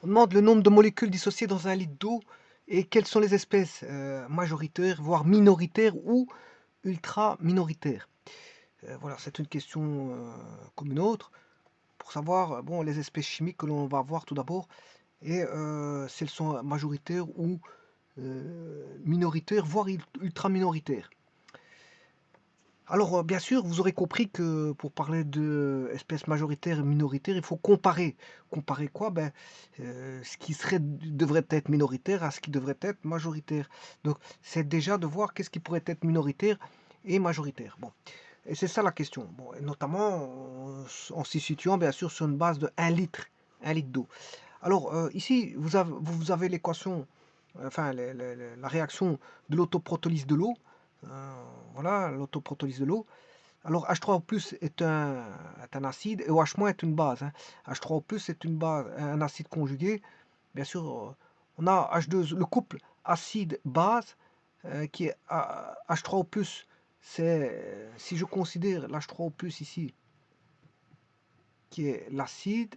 On demande le nombre de molécules dissociées dans un litre d'eau et quelles sont les espèces majoritaires, voire minoritaires ou ultra minoritaires. Voilà, c'est une question comme une autre pour savoir bon, les espèces chimiques que l'on va voir tout d'abord et si elles sont majoritaires ou minoritaires, voire ultra minoritaires. Alors, bien sûr, vous aurez compris que pour parler d'espèces majoritaires et minoritaires, il faut comparer. Comparer quoi? Ben, ce qui devrait être minoritaire à ce qui devrait être majoritaire. Donc, c'est déjà de voir qu'est-ce qui pourrait être minoritaire et majoritaire. Bon, et c'est ça la question. Bon, et notamment en s'y situant, bien sûr, sur une base de 1 litre d'eau. Alors, ici, vous avez l'équation, enfin, la réaction de l'autoprotolyse de l'eau. Euh, voilà, l'autoprotolyse de l'eau. Alors H3O+ est un acide et OH- est une base, hein. H3O+ est une base, un acide conjugué. Bien sûr, on a H2, le couple acide-base qui est H3O+. C'est, si je considère l'H3O+ ici, qui est l'acide,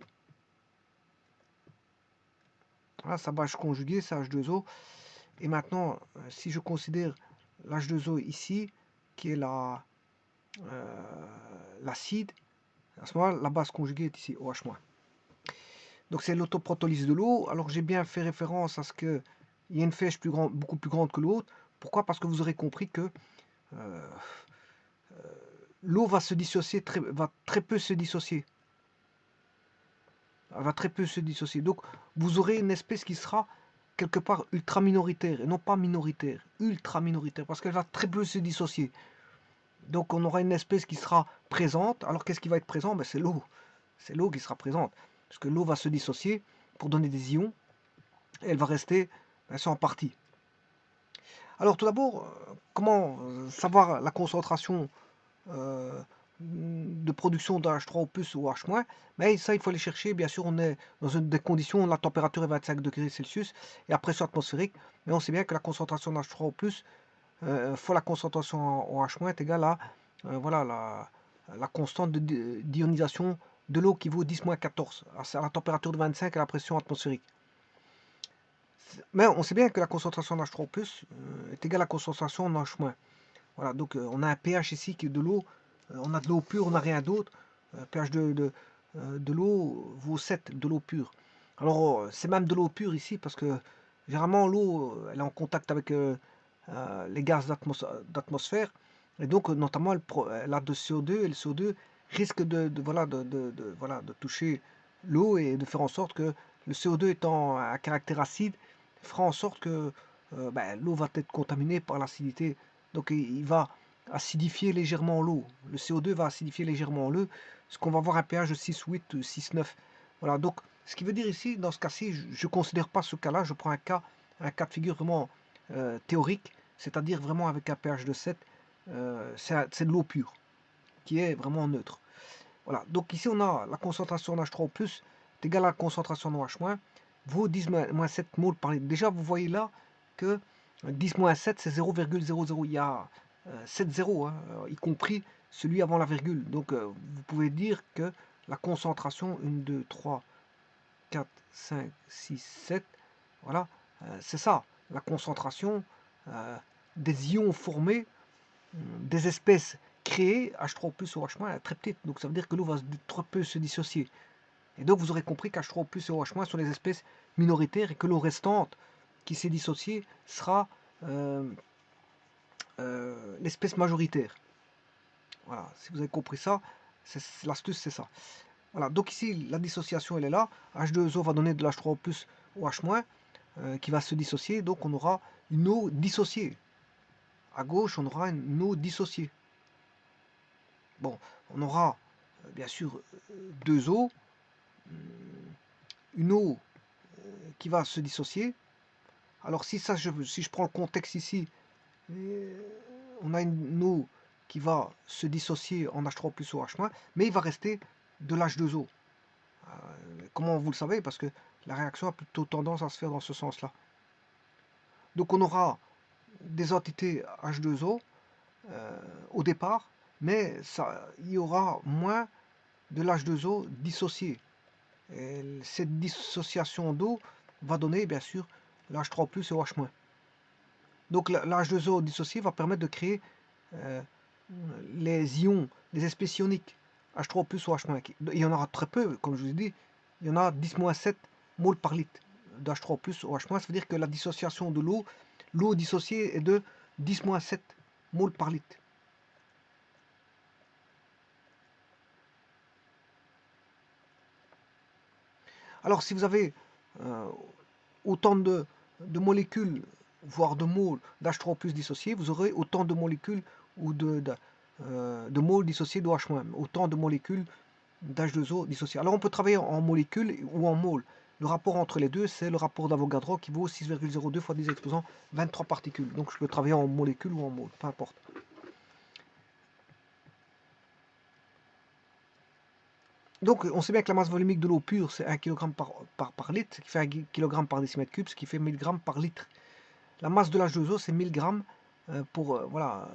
voilà, sa base conjuguée, c'est H2O. Et maintenant, si je considère l'H2O ici, qui est l'acide, à ce moment-là, la base conjuguée est ici, OH-. Donc c'est l'autoprotolyse de l'eau. Alors j'ai bien fait référence à ce qu'il y a une flèche beaucoup plus grande que l'autre. Pourquoi? Parce que vous aurez compris que euh, l'eau va se dissocier, va très peu se dissocier. Elle va très peu se dissocier. Donc vous aurez une espèce qui sera quelque part ultra minoritaire et non pas minoritaire, ultra minoritaire, parce qu'elle va très peu se dissocier. Donc on aura une espèce qui sera présente. Alors qu'est-ce qui va être présent? Ben, c'est l'eau. C'est l'eau qui sera présente. Parce que l'eau va se dissocier pour donner des ions. Et elle va rester ben, en partie. Alors tout d'abord, comment savoir la concentration de production de H3 ou plus ou H-? Mais ça, il faut aller chercher. Bien sûr, on est dans des conditions, la température est 25 degrés Celsius et la pression atmosphérique. Mais on sait bien que la concentration d'H3 ou plus fois la concentration en H- est égale à voilà, la constante d'ionisation de l'eau qui vaut 10-14 à la température de 25 et à la pression atmosphérique. Mais on sait bien que la concentration d'H3+ est égale à la concentration en H-. Voilà, donc on a un pH ici qui est de l'eau, on a de l'eau pure, on n'a rien d'autre. pH de l'eau vaut 7, de l'eau pure. Alors c'est même de l'eau pure ici parce que généralement l'eau elle est en contact avec les gaz d'atmosphère et donc notamment elle a de CO2 et le CO2 risque voilà, voilà, de toucher l'eau et de faire en sorte que le CO2 étant un caractère acide fera en sorte que ben, l'eau va être contaminée par l'acidité. Donc il va acidifier légèrement l'eau. Le CO2 va acidifier légèrement l'eau, ce qu'on va avoir un pH de 6,8, 6,9. Voilà, donc ce qui veut dire ici, dans ce cas-ci, je ne considère pas ce cas-là, je prends un cas de figure vraiment théorique, c'est-à-dire vraiment avec un pH de 7, c'est de l'eau pure, qui est vraiment neutre. Voilà, donc ici on a la concentration en H3O+, est égale à la concentration en OH-, vaut 10-7 moles par litre. Déjà, vous voyez là que 10-7, c'est 0,00. Il y a 7 zéros, hein, y compris celui avant la virgule. Donc, vous pouvez dire que la concentration, 1, 2, 3, 4, 5, 6, 7, voilà, c'est ça. La concentration des ions formés, des espèces créées, H3 plus ou H- est très petite. Donc, ça veut dire que l'eau va très peu se dissocier. Et donc vous aurez compris qu'H3 plus et OH- sont les espèces minoritaires et que l'eau restante qui s'est dissociée sera l'espèce majoritaire. Voilà, si vous avez compris ça, l'astuce c'est ça. Voilà, donc ici la dissociation elle est là. H2O va donner de l'H3 plus OH- qui va se dissocier, donc on aura une eau dissociée. À gauche, on aura une eau dissociée. Bon, on aura bien sûr deux eaux, une eau qui va se dissocier. Alors si si je prends le contexte ici, on a une eau qui va se dissocier en H3 plus OH-, mais il va rester de l'H2O. Comment vous le savez? Parce que la réaction a plutôt tendance à se faire dans ce sens-là. Donc on aura des entités H2O au départ, mais il y aura moins de l'H2O dissocié. Et cette dissociation d'eau va donner bien sûr l'H3+ et OH-. Donc la H2O dissocié va permettre de créer euh, les ions, les espèces ioniques H3+ ou H-. Il y en aura très peu, comme je vous ai dit, il y en a 10-7 moles par litre de H3+ ou H-. Ça veut dire que la dissociation de l'eau dissociée est de 10-7 moles par litre. Alors si vous avez autant de molécules, voire de moles d'H3+ dissociés, vous aurez autant de molécules ou de moles dissociés d'OH-, autant de molécules d'H2O dissociées. Alors on peut travailler en molécules ou en moles. Le rapport entre les deux, c'est le rapport d'Avogadro qui vaut 6,02 fois 10 exposant 23 particules. Donc je peux travailler en molécules ou en moles, peu importe. Donc on sait bien que la masse volumique de l'eau pure, c'est 1 kg par litre, ce qui fait 1 kg par décimètre cube, ce qui fait 1000 grammes par litre. La masse de l'H2O, c'est 1000 grammes voilà,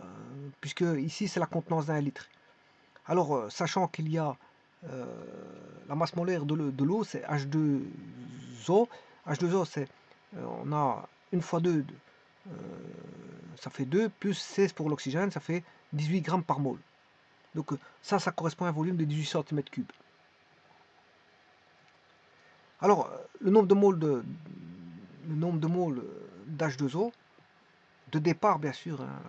puisque ici c'est la contenance d'un litre. Alors, sachant qu'il y a la masse molaire de l'eau, c'est H2O. H2O, c'est, on a 1 fois 2, ça fait 2, plus 16 pour l'oxygène, ça fait 18 grammes par mole. Donc ça correspond à un volume de 18 cm3. Alors, le nombre de moles d'H2O, de départ bien sûr, hein,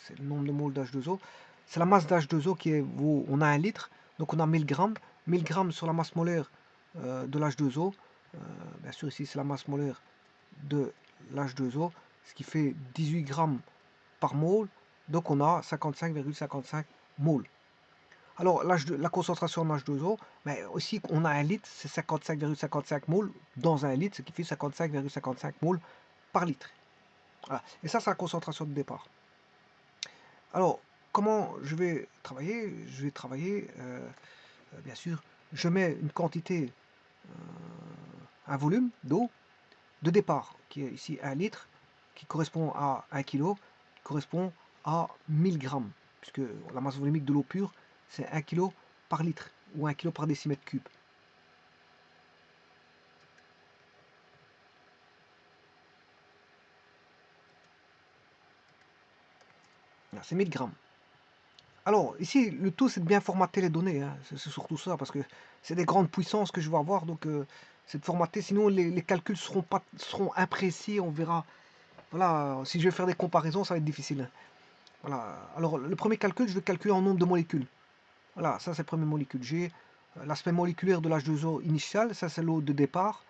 c'est le nombre de moles d'H2O, c'est la masse d'H2O qui est, on a 1 litre, donc on a 1000 grammes, 1000 grammes sur la masse molaire de l'H2O, bien sûr ici c'est la masse molaire de l'H2O, ce qui fait 18 grammes par mole, donc on a 55,55 moles. Alors la concentration en H2O, mais aussi on a 1 litre, c'est 55,55 moles dans 1 litre, ce qui fait 55,55 moles par litre. Voilà. Et ça, c'est la concentration de départ. Alors, comment je vais travailler? Je vais travailler, bien sûr, je mets une quantité, un volume d'eau de départ, qui est ici 1 litre, qui correspond à 1 kg, qui correspond à 1000 grammes, puisque la masse volumique de l'eau pure, c'est 1 kg par litre, ou 1 kg par décimètre cube. C'est 1000 grammes. Alors, ici, le tout, c'est de bien formater les données, hein. C'est surtout ça, parce que c'est des grandes puissances que je vais avoir, donc c'est de formater, sinon les calculs seront imprécis, on verra. Voilà, si je vais faire des comparaisons, ça va être difficile, hein. Voilà, alors le premier calcul, je vais calculer en nombre de molécules. Voilà, ça c'est le premier molécule. J'ai l'aspect moléculaire de l'H2O initial, ça c'est l'eau de départ.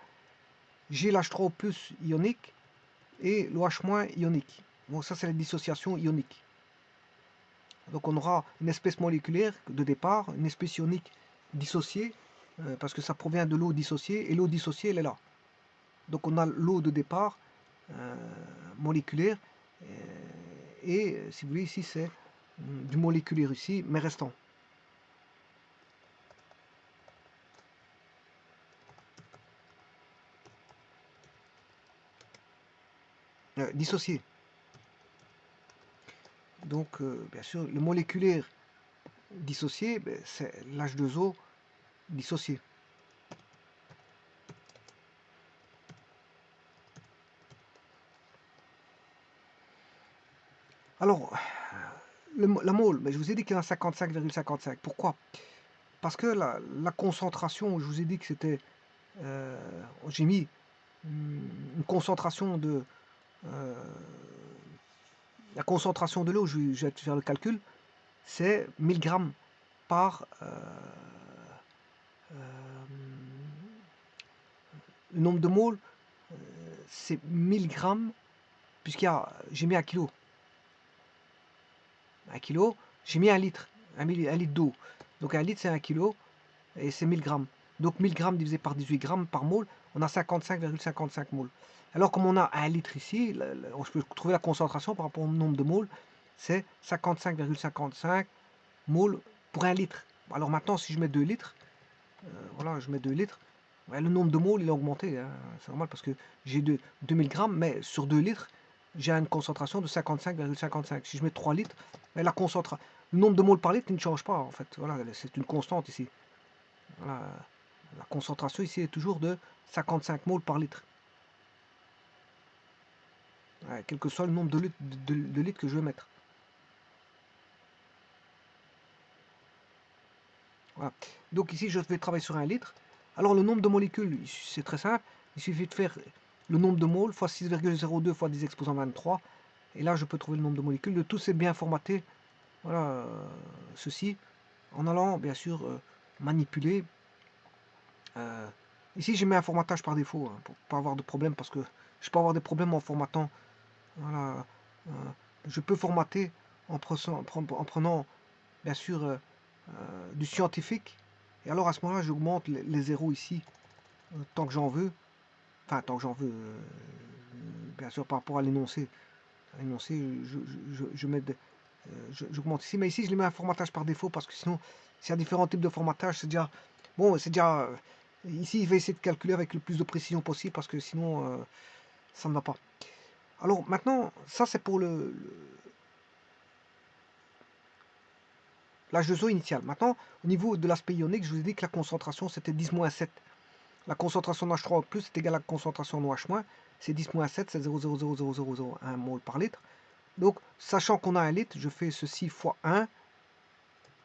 J'ai l'H3O+ ionique et l'OH- ionique. Bon, ça c'est la dissociation ionique. Donc on aura une espèce moléculaire de départ, une espèce ionique dissociée, parce que ça provient de l'eau dissociée, et l'eau dissociée, elle est là. Donc on a l'eau de départ moléculaire, et si vous voulez, ici c'est du moléculaire ici, mais restant. Dissocié. Donc bien sûr, le moléculaire dissocié, ben, c'est l'H2O dissocié. Alors, la mole, ben, je vous ai dit qu'il y en a 55,55. Pourquoi? Parce que la concentration, je vous ai dit que c'était... j'ai mis une concentration de... la concentration de l'eau, je vais faire le calcul, c'est 1000 grammes par... le nombre de moles, c'est 1000 grammes, j'ai mis 1 kilo. 1 kilo, j'ai mis 1 litre, 1 litre d'eau. Donc 1 litre c'est 1 kilo, et c'est 1000 grammes. Donc 1000 grammes divisé par 18 grammes par mole, on a 55,55 moles. Alors comme on a 1 litre ici, je peux trouver la concentration par rapport au nombre de moles, c'est 55,55 moles pour 1 litre. Alors maintenant si je mets 2 litres, voilà, je mets 2 litres, ouais, le nombre de moles il a augmenté, hein, c'est normal parce que j'ai 2000 grammes, mais sur 2 litres, j'ai une concentration de 55,55. Si je mets 3 litres, le nombre de moles par litre il ne change pas en fait. Voilà, c'est une constante ici. Voilà. La concentration ici est toujours de 55 moles par litre. Quel que soit le nombre de litres que je vais mettre. Voilà. Donc ici, je vais travailler sur 1 litre. Alors le nombre de molécules, c'est très simple. Il suffit de faire le nombre de moles fois 6,02 fois 10 exposant 23. Et là, je peux trouver le nombre de molécules. Le tout, c'est bien formaté. Voilà, ceci. En allant, bien sûr, manipuler. Ici, j'ai mis un formatage par défaut, hein, pour pas avoir de problème, parce que je peux avoir des problèmes en formatant. Voilà, je peux formater en prenant bien sûr, du scientifique. Et alors, à ce moment-là, j'augmente les zéros ici, tant que j'en veux. Enfin, tant que j'en veux, bien sûr, par rapport à l'énoncé. À l'énoncé, j'augmente ici. Mais ici, je les mets un formatage par défaut, parce que sinon, s'il y a différents types de formatage, c'est déjà... Bon, c'est déjà... ici, il va essayer de calculer avec le plus de précision possible, parce que sinon, ça ne va pas. Alors, maintenant, ça, c'est pour l'H2O initial. Maintenant, au niveau de l'aspect ionique, je vous ai dit que la concentration, c'était 10-7. La concentration en H3 plus est égale à la concentration en OH-, c'est 10-7, c'est 0,00001 mol par litre. Donc, sachant qu'on a 1 litre, je fais ceci fois 1,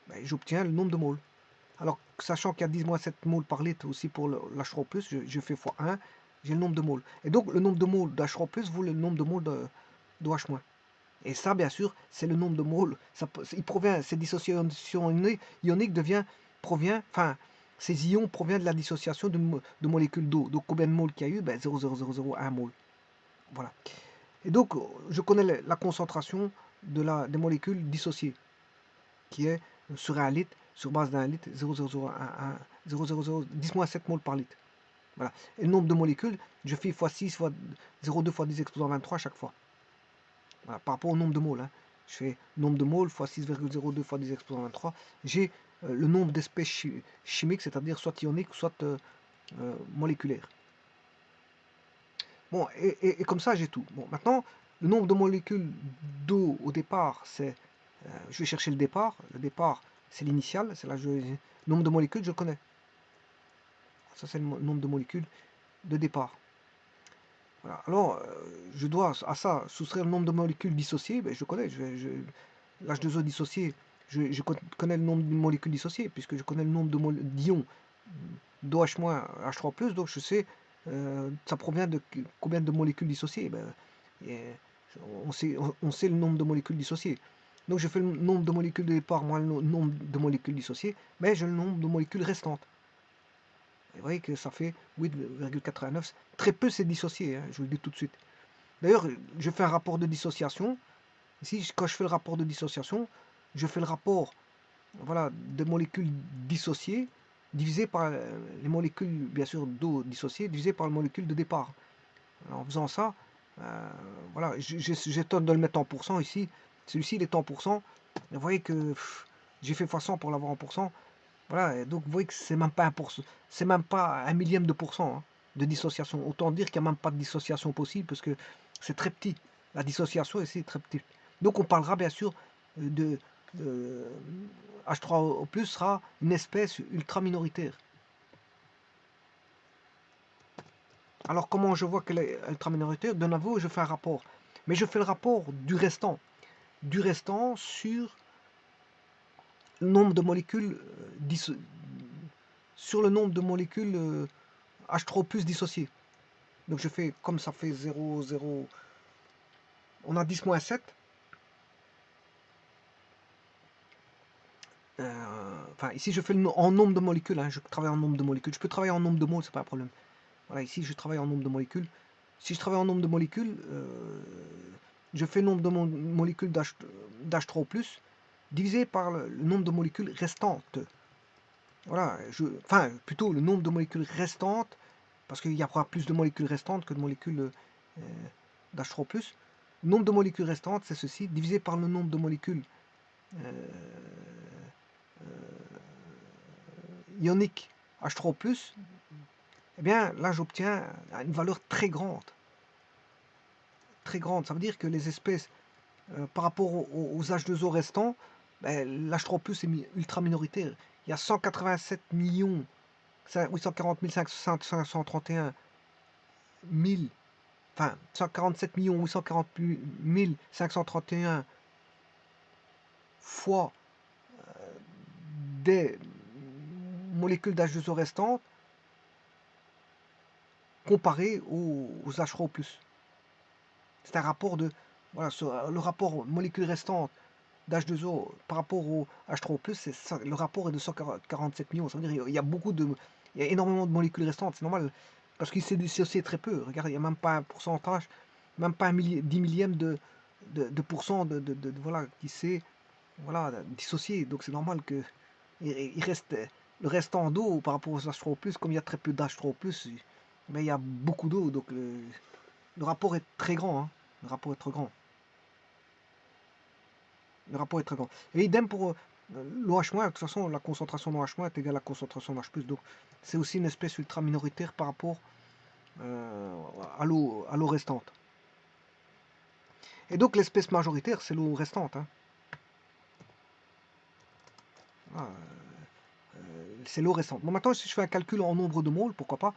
ben, j'obtiens le nombre de moles. Alors, sachant qu'il y a 10-7 moles par litre aussi pour l'H3 plus, je fais fois 1, j'ai le nombre de moles. Et donc, le nombre de moles d'H3 plus vaut le nombre de moles d'OH-. Et ça, bien sûr, c'est le nombre de moles. Il provient, ces dissociations ioniques enfin, ces ions proviennent de la dissociation de molécules d'eau. Donc, combien de moles qu'il y a eu? Ben, 0,0001 mol. Voilà. Et donc, je connais la concentration des molécules dissociées, qui est sur 1 litre, sur base d'un litre, 10-7 moles par litre. Voilà. Et le nombre de molécules, je fais fois 6 fois 0,2 fois 10 exposant 23 à chaque fois. Voilà, par rapport au nombre de moles. Hein. Je fais nombre de moles fois 6,02 fois 10 exposant 23. J'ai le nombre d'espèces chimiques, c'est-à-dire soit ioniques, soit moléculaires. Bon, et comme ça, j'ai tout. Bon, maintenant, le nombre de molécules d'eau au départ, c'est... je vais chercher le départ. Le départ, c'est l'initial. C'est là le nombre de molécules, je connais. Ça, c'est le nombre de molécules de départ. Voilà. Alors, je dois à ça soustraire le nombre de molécules dissociées. Ben, je connais. L'H2O dissocié, je connais le nombre de molécules dissociées, puisque je connais le nombre d'ions d'OH-, H3+, donc je sais ça provient de combien de molécules dissociées. Ben, on sait le nombre de molécules dissociées. Donc je fais le nombre de molécules de départ moins le nombre de molécules dissociées, mais j'ai le nombre de molécules restantes. Et vous voyez que ça fait 8,89. Très peu c'est dissocié, hein, je vous le dis tout de suite. D'ailleurs, je fais un rapport de dissociation. Ici, quand je fais le rapport de dissociation, je fais le rapport, voilà, des molécules dissociées divisé par les molécules, bien sûr, d'eau dissociées, divisé par les molécules de départ. Alors, en faisant ça, voilà, j'étonne de le mettre en pourcent ici. Celui-ci, il est en pourcent. Vous voyez que j'ai fait x100 pour l'avoir en pourcent. Voilà, et donc vous voyez que c'est même pas 1%, c'est même pas 1 millième de pourcent, hein, de dissociation. Autant dire qu'il n'y a même pas de dissociation possible parce que c'est très petit. La dissociation ici est très petite. Donc on parlera bien sûr de H3O+, sera une espèce ultra minoritaire. Alors comment je vois qu'elle est ultra minoritaire? De nouveau, je fais un rapport. Mais je fais le rapport du restant. Du restant sur le nombre de molécules sur le nombre de molécules H3+ dissociées. Donc je fais comme ça fait 0, 0. On a 10-7. Enfin, ici je fais en nombre de molécules. Hein, je travaille en nombre de molécules. Je peux travailler en nombre de moles, c'est pas un problème. Voilà, ici je travaille en nombre de molécules. Si je travaille en nombre de molécules, je fais le nombre de molécules d'H3+, divisé par le nombre de molécules restantes. Voilà, enfin, plutôt le nombre de molécules restantes, parce qu'il y aura plus de molécules restantes que de molécules d'H3+. Le nombre de molécules restantes, c'est ceci, divisé par le nombre de molécules ioniques H3+, eh bien là j'obtiens une valeur très grande. Très grande, ça veut dire que les espèces, par rapport aux H2O restants, ben, l'H3+, est ultra minoritaire. Il y a 187 millions 840 531 000, enfin 147 840 531 fois des molécules d'H2O restantes comparé aux H3O+. C'est un rapport de, voilà, le rapport molécules restantes d'H2O par rapport au H3O+, le rapport est de 147 millions. Ça veut dire il y a il y a énormément de molécules restantes, c'est normal, parce qu'il s'est dissocié très peu. Regardez, il n'y a même pas un pourcentage, même pas 10 millième de pourcent voilà, qui s'est, voilà, dissocié. Donc c'est normal que il reste le restant d'eau par rapport aux H3O+, comme il y a très peu d'H3O+, mais il y a beaucoup d'eau, donc le rapport est très grand, hein. Le rapport est très grand. Le rapport est très grand. Et idem pour l'OH-, de toute façon, la concentration d'OH- est égale à la concentration d'H+, donc c'est aussi une espèce ultra minoritaire par rapport à l'eau restante. Et donc l'espèce majoritaire, c'est l'eau restante, hein. Ah, c'est l'eau restante. Bon, maintenant, si je fais un calcul en nombre de moles, pourquoi pas,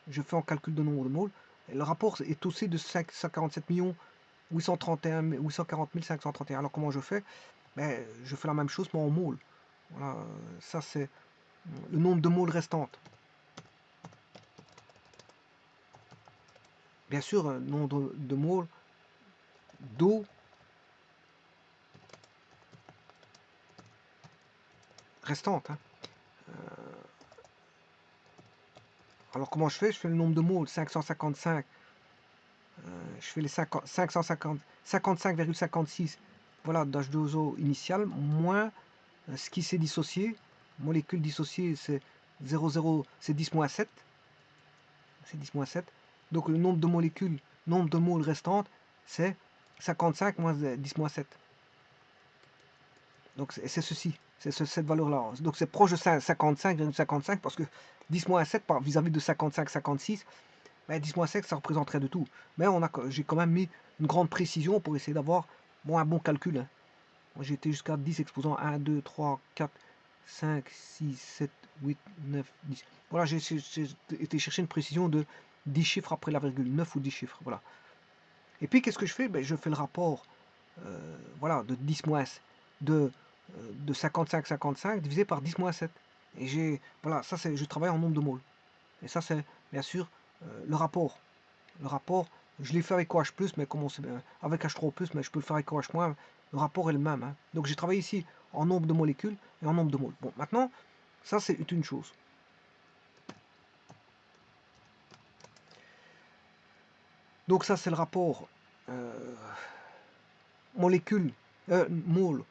je fais en calcul de nombre de moles, et le rapport est aussi de 547 840 531. Alors comment je fais? Ben, je fais la même chose mais en moles. Voilà, ça c'est le nombre de moles restantes. Bien sûr, nombre de moles d'eau restante, hein. Alors comment je fais? Je fais le nombre de moles, 555. Je fais les 55,56, voilà, d'H2O initial, moins ce qui s'est dissocié. Molécule dissociée, c'est 0,0, c'est 10-7. C'est 10-7. Donc le nombre de molécules, nombre de moles restantes, c'est 55 moins 10-7. Donc c'est ceci, c'est cette valeur-là. Donc c'est proche de 55,55 parce que 10-7 vis-à-vis de 55-56, ben 10-7 ça représenterait de tout. Mais j'ai quand même mis une grande précision pour essayer d'avoir un bon calcul, hein. J'ai été jusqu'à 10 exposants 1, 2, 3, 4, 5, 6, 7, 8, 9, 10. Voilà, j'ai été chercher une précision de 10 chiffres après la virgule, 9 ou 10 chiffres. Voilà. Et puis qu'est-ce que je fais? Ben, je fais le rapport voilà, de 10 moins de 55 divisé par 10 moins 7. Et voilà, ça c'est, je travaille en nombre de moles. Et ça c'est bien sûr le rapport. Le rapport, je l'ai fait avec OH+, mais comment avec H3O+, mais je peux le faire avec OH-. Le rapport est le même, hein. Donc j'ai travaillé ici en nombre de molécules et en nombre de moles. Bon, maintenant, ça c'est une chose. Donc ça c'est le rapport molécule, mole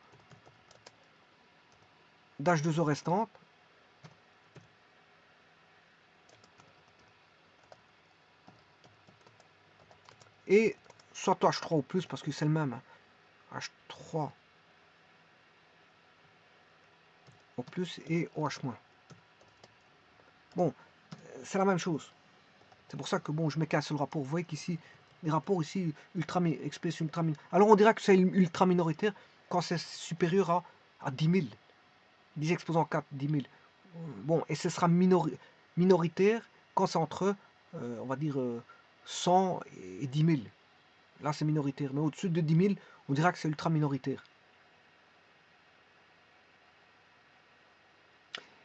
d'H2O restante. Et soit H3 ou plus, parce que c'est le même, hein. H3 au plus et OH-. Bon, c'est la même chose. C'est pour ça que bon, je mets qu'un seul rapport. Vous voyez qu'ici, les rapports ici, expression ultra minoritaire. Alors on dira que c'est ultra minoritaire quand c'est supérieur à 10 000. 10 exposant 4, 10 000. Bon, et ce sera minoritaire quand c'est entre, on va dire, 100 et 10 000. Là, c'est minoritaire. Mais au-dessus de 10 000, on dira que c'est ultra minoritaire.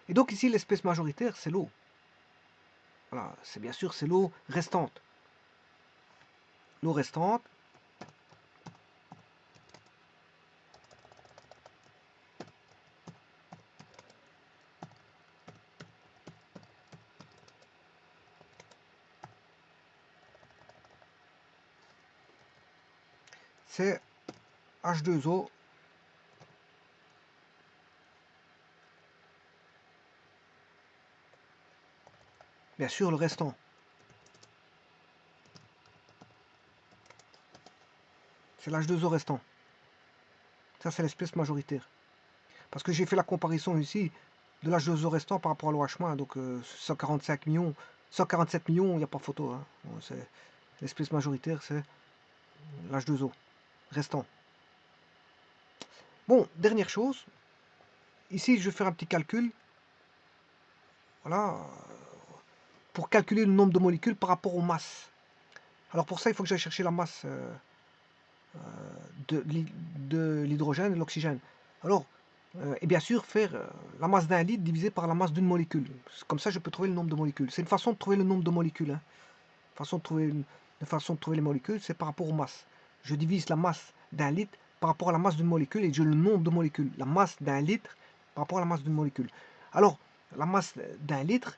Et donc ici, l'espèce majoritaire, c'est l'eau. Voilà, c'est bien sûr, c'est l'eau restante. L'eau restante, c'est H2O bien sûr le restant. C'est l'H2O restant. Ça, c'est l'espèce majoritaire. Parce que j'ai fait la comparaison ici de l'H2O restant par rapport à l'OH-, donc 145 millions, 147 millions, il n'y a pas photo, hein. Bon, l'espèce majoritaire, c'est l'H2O restant. Bon, dernière chose. Ici, je vais faire un petit calcul. voilà, pour calculer le nombre de molécules par rapport aux masses. Alors pour ça, il faut que j'aille chercher la masse de l'hydrogène et de l'oxygène. Alors, et bien sûr, faire la masse d'un litre divisé par la masse d'une molécule. Comme ça, je peux trouver le nombre de molécules. C'est une façon de trouver le nombre de molécules. Hein. Façon de trouver les molécules, c'est par rapport aux masses. Je divise la masse d'un litre par rapport à la masse d'une molécule et j'ai le nombre de molécules. La masse d'un litre par rapport à la masse d'une molécule. Alors, la masse d'un litre,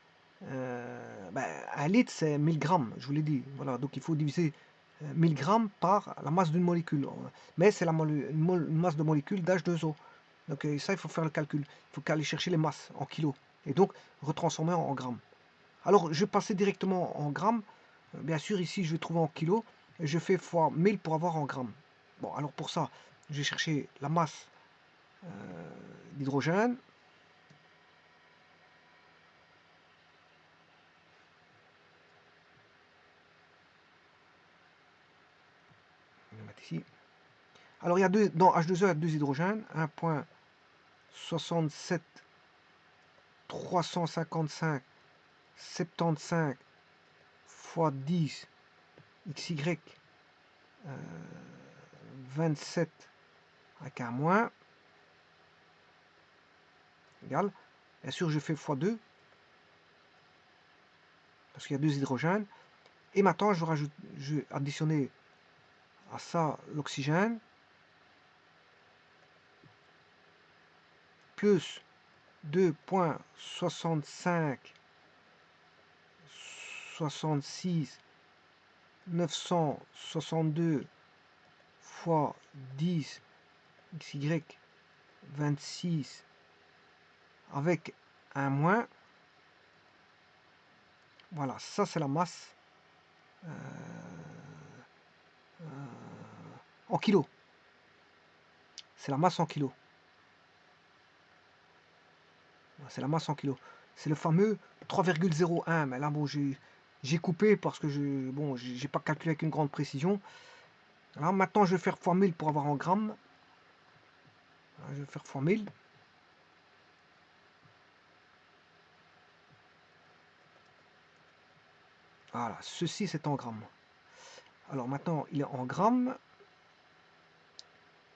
un litre c'est 1000 grammes, je vous l'ai dit. Voilà, donc il faut diviser 1000 grammes par la masse d'une molécule. Mais c'est une masse de molécules d'H2O. Donc ça, il faut faire le calcul. Il faut aller chercher les masses en kilos. Et donc, retransformer en grammes. Alors, je vais passer directement en grammes. Bien sûr, ici, je vais trouver en kilos. Et je fais fois 1000 pour avoir en grammes. Bon, alors pour ça, je vais chercher la masse d'hydrogène. Je vais mettre ici. Alors, il y a dans H2O, il y a deux hydrogènes. 1.67 355 75 fois 10 XY 27 avec un moins égal. Bien sûr, je fais x2 parce qu'il y a deux hydrogènes. Et maintenant, je vais additionner à ça l'oxygène plus 2.65 66 962 fois 10 XY 26 avec un moins. Voilà, ça c'est la masse en kilos. C'est la masse en kilos. C'est la masse en kilos. C'est le fameux 3,01. Mais là, bon, j'ai coupé parce que j'ai pas calculé avec une grande précision. Alors maintenant, je vais faire fois 1000 pour avoir en grammes. Je vais faire fois 1000. Voilà, ceci c'est en grammes. Alors maintenant, il est en grammes.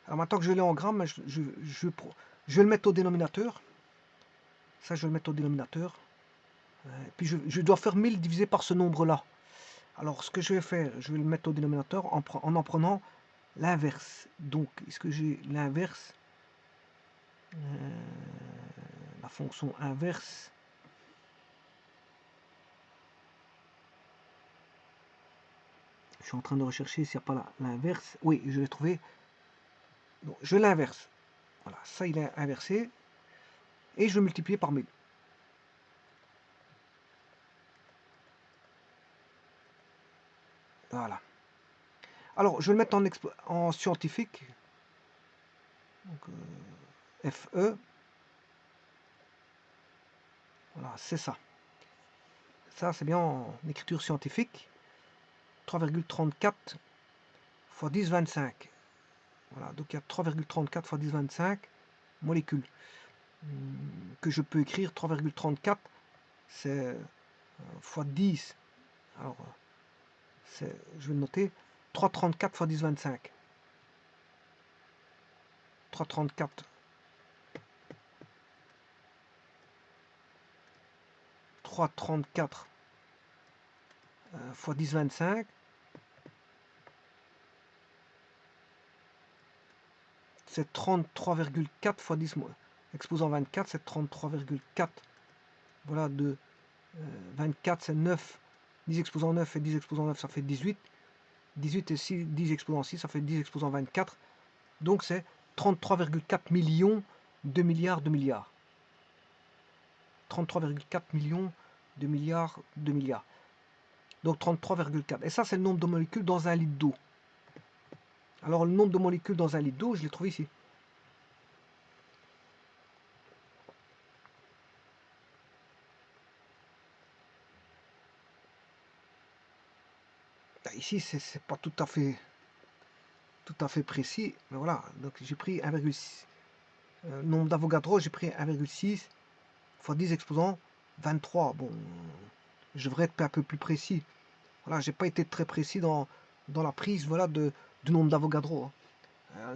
Alors maintenant que je l'ai en grammes, je vais le mettre au dénominateur. Ça, je vais le mettre au dénominateur. Puis je dois faire 1000 divisé par ce nombre-là. Alors ce que je vais faire, je vais le mettre au dénominateur en prenant l'inverse. Donc, est-ce que j'ai l'inverse la fonction inverse. Je suis en train de rechercher s'il n'y a pas l'inverse. Oui, je l'ai trouvé. Donc, je l'inverse. Voilà, ça il est inversé. Et je vais multiplier par 1000. Voilà. Alors, je vais le mettre en scientifique. Donc, FE. Voilà, c'est ça. Ça, c'est bien en écriture scientifique. 3,34 fois 10, 25. Voilà, donc il y a 3,34 fois 10, 25 molécules. Que je peux écrire 3,34, c'est fois 10. Alors, je vais le noter. 3,34 fois 10, 25. 3,34 3,34 fois 10, 25. C'est 33,4 fois 10 exposant 24, c'est 33,4. Voilà, de 24, c'est 9. 10 exposant 9 et 10 exposant 9, ça fait 18. 18 et 6, 10 exposant 6, ça fait 10 exposant 24. Donc c'est 33,4 millions de milliards de milliards. 33,4 millions de milliards de milliards. Donc 33,4. Et ça, c'est le nombre de molécules dans un litre d'eau. Alors le nombre de molécules dans un litre d'eau, je l'ai trouvé ici. Ici, c'est pas tout à fait précis, mais voilà. Donc j'ai pris 1,6. Nombre d'Avogadro, j'ai pris 1,6 fois 10 exposants 23. Bon, je devrais être un peu plus précis. Voilà, j'ai pas été très précis dans la prise, voilà, du nombre d'Avogadro, hein.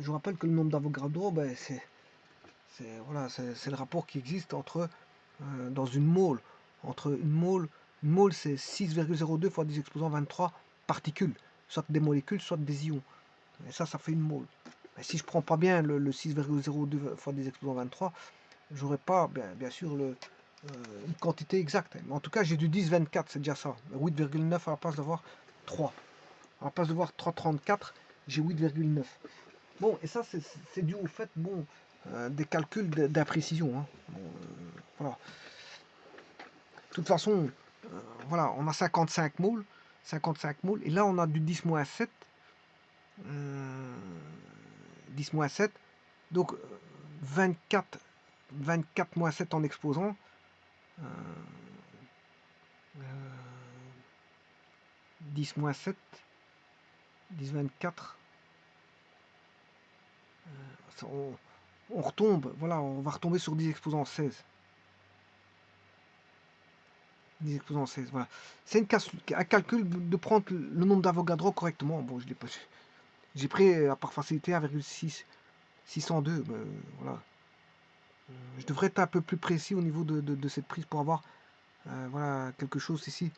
Je vous rappelle que le nombre d'Avogadro, ben, voilà, c'est le rapport qui existe entre dans une mole. Entre une mole c'est 6,02 fois 10 exposant 23 particules, soit des molécules, soit des ions. Et ça fait une mole. Et si je prends pas bien le 6,02 fois 10 exposant 23, j'aurais pas bien sûr une quantité exacte. Mais en tout cas, j'ai du 10,24, c'est déjà ça. 8,9 à la place d'avoir 3. À la place de voir 3,34, j'ai 8,9. Bon, et ça, c'est dû au fait, bon, des calculs d'imprécision, hein. Bon, voilà. De toute façon, voilà, on a 55 moles, 55 moles, et là, on a du 10-7, 10-7, donc 24, 24-7 en exposant, euh, 10-7, 10-24, on retombe, voilà, on va retomber sur 10 exposant 16. 10 exposant 16, voilà. C'est un calcul de prendre le nombre d'Avogadro correctement. Bon, je l'ai pas. J'ai pris par facilité 1,6 602. Voilà. Je devrais être un peu plus précis au niveau de cette prise pour avoir voilà, quelque chose ici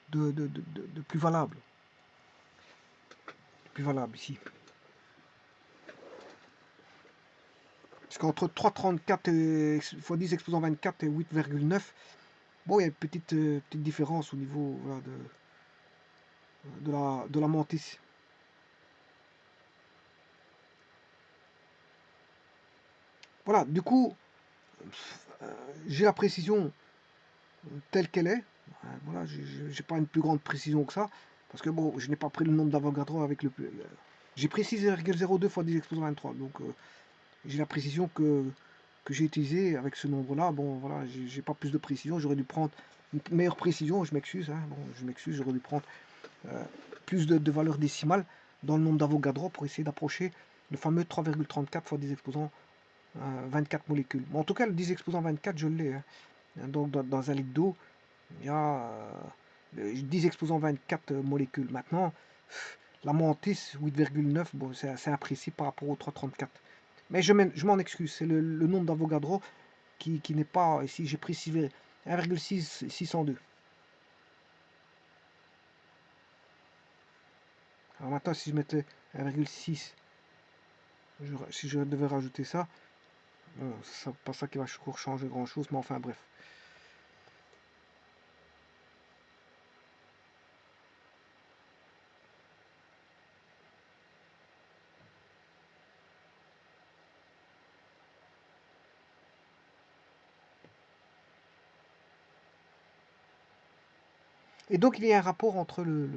de plus valable. Plus valable ici. Parce qu'entre 3,34 x 10 exposant 24 et 8,9, bon, il y a une petite différence au niveau voilà, de la mantis. Voilà, du coup, j'ai la précision telle qu'elle est. Voilà, j'ai pas une plus grande précision que ça. Parce que bon, je n'ai pas pris le nombre d'Avogadro avec j'ai pris 6,02 fois 10 exposant 23. Donc j'ai la précision que j'ai utilisée avec ce nombre-là. Bon, voilà, j'ai pas plus de précision. J'aurais dû prendre une meilleure précision. Je m'excuse. Hein, bon, je m'excuse. J'aurais dû prendre plus de valeurs décimales dans le nombre d'Avogadro pour essayer d'approcher le fameux 3,34 fois 10 exposant 24 molécules. Bon, en tout cas, le 10 exposant 24, je l'ai. Hein. Donc, dans un litre d'eau, il y a 10 exposant 24 molécules. Maintenant, la mantis 8,9, bon, c'est imprécis par rapport au 3,34. Mais je m'en excuse, c'est le nombre d'Avogadro qui n'est pas ici. J'ai pris 1,602. Alors maintenant, si je mettais 1,6, si je devais rajouter ça, bon, c'est pas ça qui va changer grand chose, mais enfin bref. Et donc il y a un rapport entre le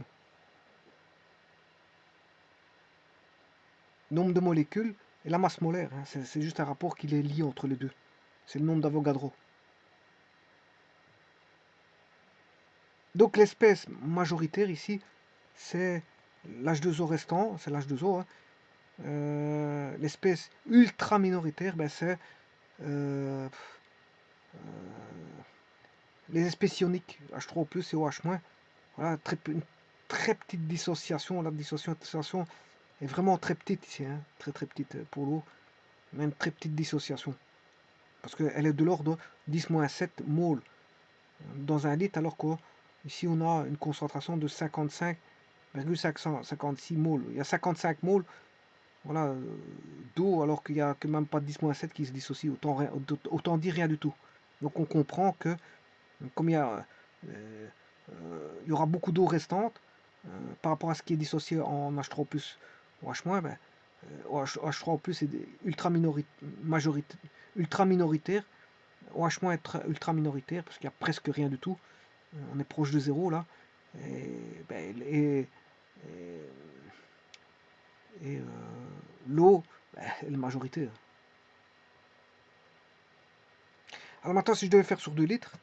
nombre de molécules et la masse molaire. Hein. C'est juste un rapport qui les lie entre les deux. C'est le nombre d'Avogadro. Donc l'espèce majoritaire ici, c'est l'H2O restant, c'est l'H2O. Hein. L'espèce ultra minoritaire, ben, c'est euh, les espèces ioniques, H3O+, et OH-. Voilà, une très petite dissociation. La dissociation est vraiment très petite ici, hein, très très petite pour l'eau, même très petite dissociation. Parce qu'elle est de l'ordre de 10-7 moles dans un litre, alors qu'ici on a une concentration de 55,556 moles. Il y a 55 moles voilà, d'eau, alors qu'il n'y a que même pas 10-7 qui se dissocie. Autant dire rien du tout. Donc on comprend que comme il y aura beaucoup d'eau restante par rapport à ce qui est dissocié en H3+, ou H-, ben, H3+ est ultra minoritaire, OH- est ultra minoritaire parce qu'il n'y a presque rien du tout. On est proche de zéro là. Et, ben, et l'eau ben, est la majorité. Alors maintenant, si je devais faire sur 2 litres,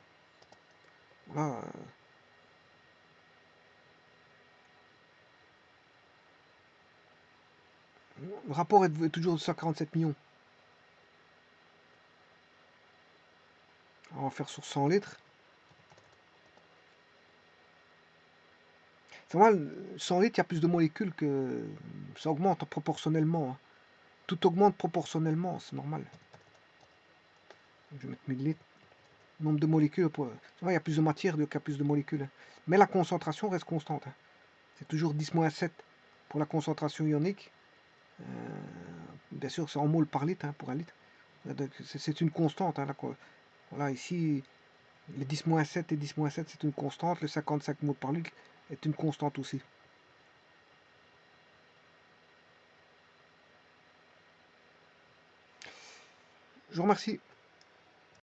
voilà, le rapport est toujours de 147 millions. Alors, on va faire sur 100 litres. C'est normal, 100 litres, il y a plus de molécules que... Ça augmente proportionnellement. Hein. Tout augmente proportionnellement, c'est normal. Je vais mettre 1000 litres. Nombre de molécules, il y a plus de matière, donc il y a plus de molécules. Hein. Mais la concentration reste constante. Hein. C'est toujours 10-7 pour la concentration ionique. Bien sûr, c'est en moles par litre, hein, pour un litre. C'est une constante. Hein, voilà, ici, les 10-7 et 10-7, c'est une constante. Le 55 moles par litre est une constante aussi. Je vous remercie.